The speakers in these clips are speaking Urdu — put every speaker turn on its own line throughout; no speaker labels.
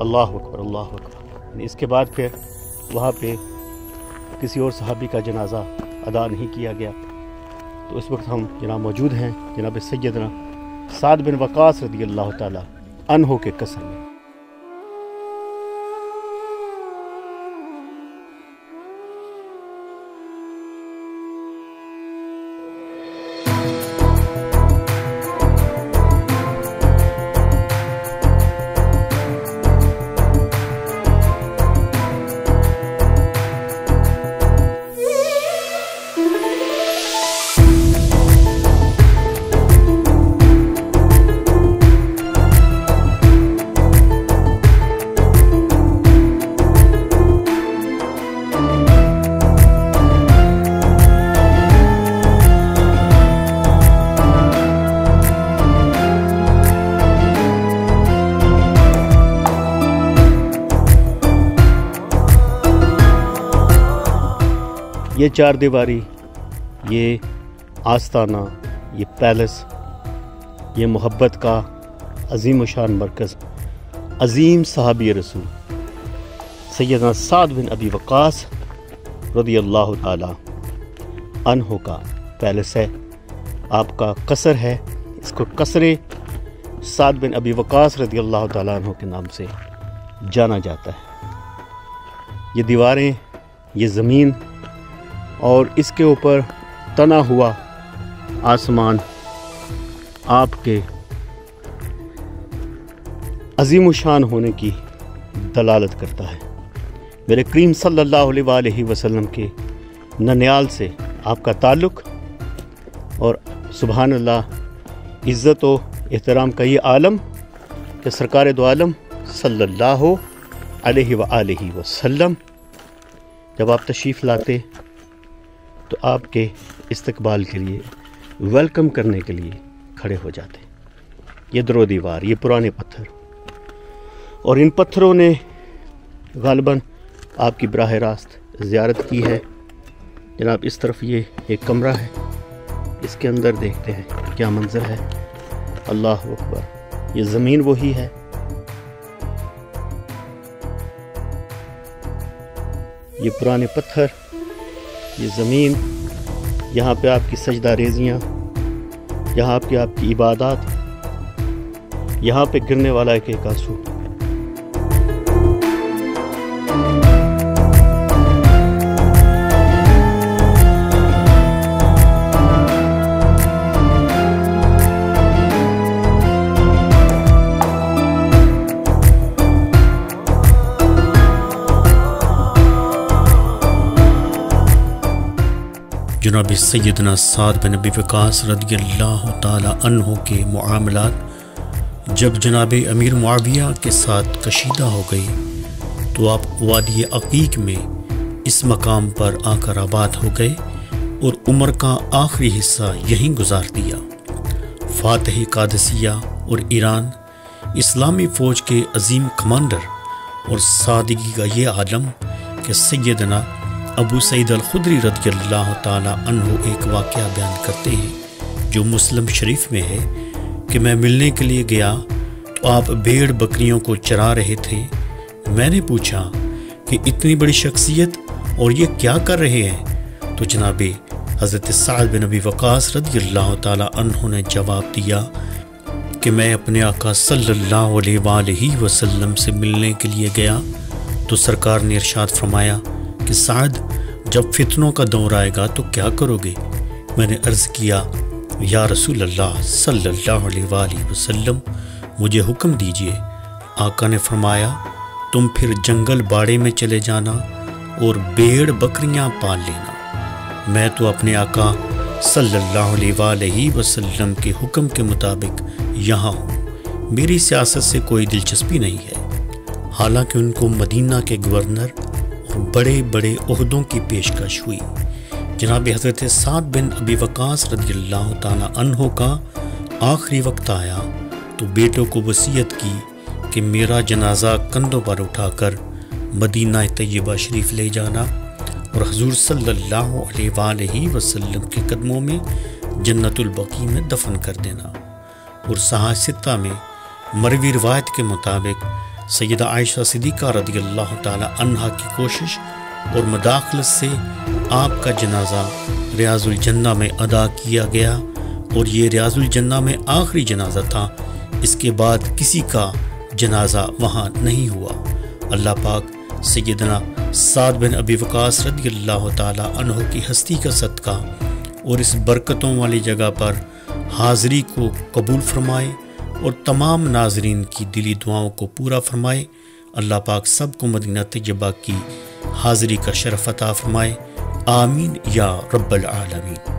اللہ اکبر اللہ اکبر۔ اس کے بعد پھر وہاں پہ کسی اور صحابی کا جنازہ ادا نہیں کیا گیا۔ تو اس وقت ہم جناب موجود ہیں جناب سیدنا سعد بن وقاص رضی اللہ تعالی عنہ کے قصر میں۔ یہ چار دیواری، یہ آستانہ، یہ پیلس، یہ محبت کا عظیم و شان مرکز عظیم صحابی رسول سیدنا سعد بن ابی وقاص رضی اللہ تعالی عنہ کا پیلس ہے، آپ کا قصر ہے۔ اس کو قصر سعد بن ابی وقاص رضی اللہ تعالی عنہ کے نام سے جانا جاتا ہے۔ یہ دیواریں، یہ زمین اور اس کے اوپر تنا ہوا آسمان آپ کے عظیم و شان ہونے کی دلالت کرتا ہے۔ میرے کریم صلی اللہ علیہ وآلہ وسلم کے ننیال سے آپ کا تعلق، اور سبحان اللہ، عزت و احترام کا یہ عالم کہ سرکار دو عالم صلی اللہ علیہ وآلہ وسلم جب آپ تشریف لاتے تو آپ کے استقبال کے لیے، ویلکم کرنے کے لیے کھڑے ہو جاتے۔ یہ در و دیوار، یہ پرانے پتھر، اور ان پتھروں نے غالباً آپ کی براہ راست زیارت کی ہے۔ جناب اس طرف یہ ایک کمرہ ہے، اس کے اندر دیکھتے ہیں کیا منظر ہے۔ اللہ اکبر، یہ زمین وہی ہے، یہ پرانے پتھر، یہ زمین، یہاں پہ آپ کی سجدہ ریزیاں، یہاں پہ آپ کی عبادات، یہاں پہ گرنے والا ایک ایک آنسو۔
جناب سیدنا سعد بن ابی وقاص رضی اللہ تعالی عنہ کے معاملات جب جناب امیر معاویہ کے ساتھ کشیدہ ہو گئی تو آپ وادی عقیق میں اس مقام پر آ کر آباد ہو گئے اور عمر کا آخری حصہ یہیں گزار دیا۔ فاتح قادسیہ اور ایران اسلامی فوج کے عظیم کمانڈر اور سادگی کا یہ عالم کہ سیدنا ابو سعید الخدری رضی اللہ تعالی عنہ ایک واقعہ بیان کرتے ہیں جو مسلم شریف میں ہے کہ میں ملنے کے لیے گیا تو آپ بھیڑ بکریوں کو چرا رہے تھے۔ میں نے پوچھا کہ اتنی بڑی شخصیت اور یہ کیا کر رہے ہیں؟ تو جناب حضرت سعد بن ابی وقاص رضی اللہ تعالی عنہ نے جواب دیا کہ میں اپنے آقا صلی اللہ علیہ وآلہ وسلم سے ملنے کے لیے گیا تو سرکار نے ارشاد فرمایا کہ سعد، جب فتنوں کا دور آئے گا تو کیا کرو گے؟ میں نے عرض کیا، یا رسول اللہ صلی اللہ علیہ وآلہ وسلم، مجھے حکم دیجئے۔ آقا نے فرمایا، تم پھر جنگل باڑے میں چلے جانا اور بھیڑ بکریاں پال لینا۔ میں تو اپنے آقا صلی اللہ علیہ وآلہ وسلم کے حکم کے مطابق یہاں ہوں، میری سیاست سے کوئی دلچسپی نہیں ہے۔ حالانکہ ان کو مدینہ کے گورنر اور بڑے بڑے عہدوں کی پیشکش ہوئی۔ جناب حضرت سعد بن ابی وقاص رضی اللہ تعالی عنہ کا آخری وقت آیا تو بیٹوں کو وصیت کی کہ میرا جنازہ کندھوں پر اٹھا کر مدینہ طیبہ شریف لے جانا اور حضور صلی اللہ علیہ وآلہ وسلم کے قدموں میں جنت البقیع میں دفن کر دینا۔ اور صحاح ستہ میں مروی روایت کے مطابق سیدہ عائشہ صدیقہ رضی اللہ تعالی عنہا کی کوشش اور مداخلت سے آپ کا جنازہ ریاض الجنہ میں ادا کیا گیا، اور یہ ریاض الجنہ میں آخری جنازہ تھا۔ اس کے بعد کسی کا جنازہ وہاں نہیں ہوا۔ اللہ پاک سیدنا سعد بن ابی وقاص رضی اللہ تعالی عنہ کی ہستی کا صدقہ اور اس برکتوں والی جگہ پر حاضری کو قبول فرمائے اور تمام ناظرین کی دلی دعاؤں کو پورا فرمائے۔ اللہ پاک سب کو مدینہ طیبہ کی حاضری کا شرف عطا فرمائے، آمین یا رب العالمین۔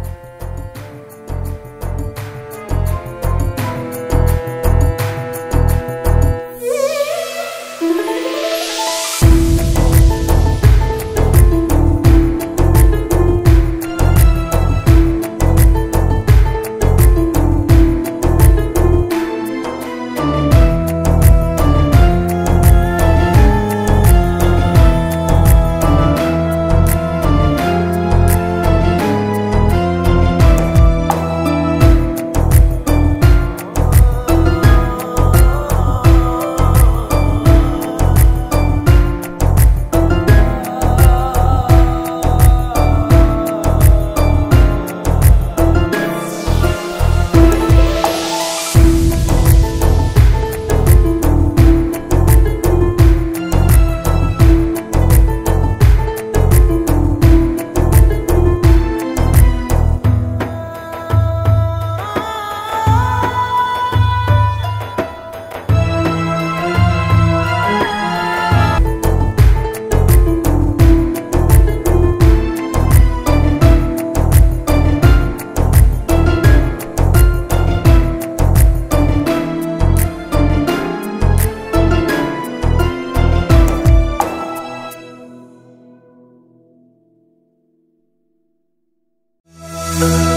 you.